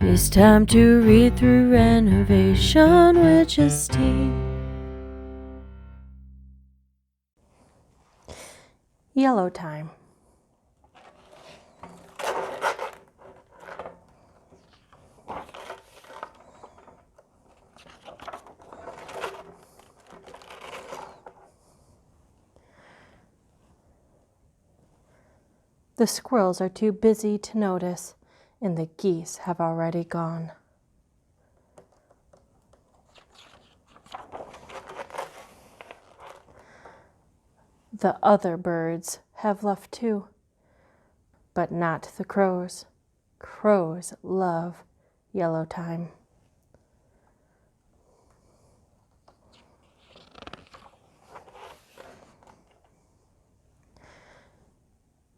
It's time to read through Renovation with Justine. Yellow time. The squirrels are too busy to notice, and the geese have already gone. The other birds have left too, but not the crows. Crows love yellow time.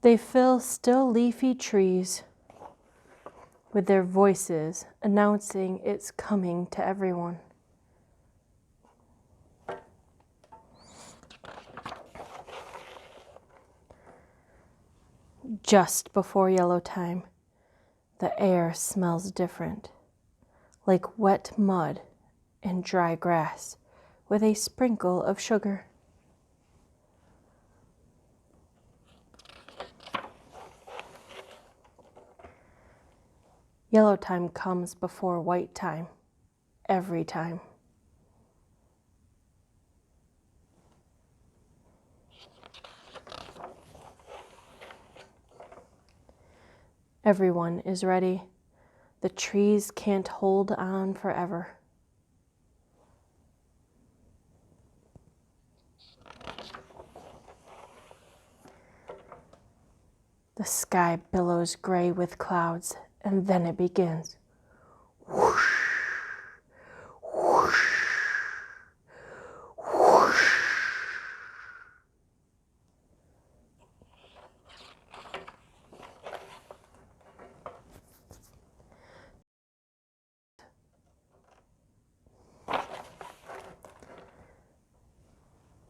They fill still leafy trees with their voices announcing it's coming to everyone. Just before yellow time, the air smells different, like wet mud and dry grass with a sprinkle of sugar. Yellow time comes before white time, every time. Everyone is ready. The trees can't hold on forever. The sky billows gray with clouds, and then it begins. Whoosh, whoosh, whoosh.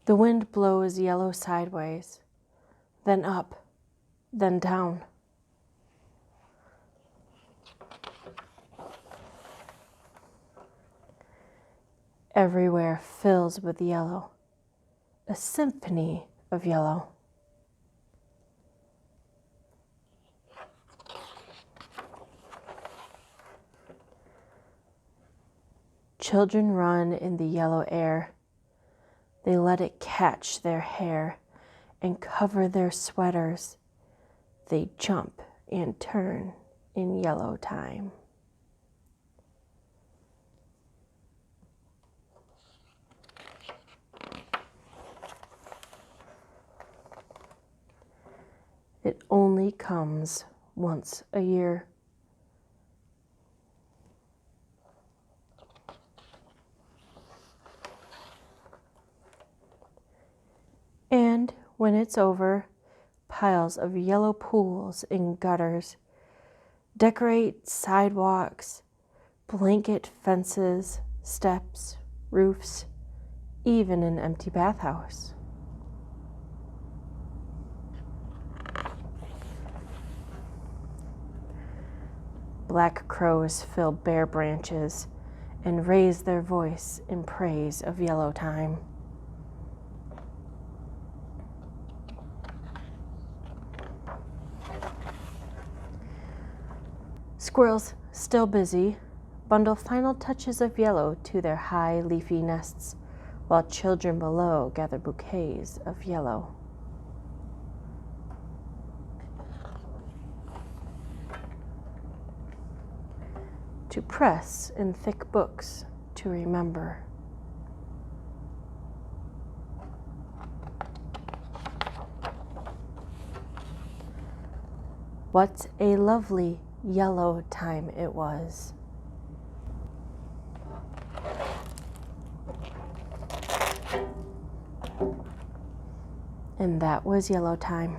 The wind blows yellow sideways, then up, then down. Everywhere fills with yellow, a symphony of yellow. Children run in the yellow air. They let it catch their hair and cover their sweaters. They jump and turn in yellow time. It only comes once a year. And when it's over, piles of yellow pools in gutters decorate sidewalks, blanket fences, steps, roofs, even an empty bathhouse. Black crows fill bare branches and raise their voice in praise of yellow time. Squirrels, still busy, bundle final touches of yellow to their high leafy nests, while children below gather bouquets of yellow. To press in thick books to remember. What a lovely yellow time it was. And that was yellow time.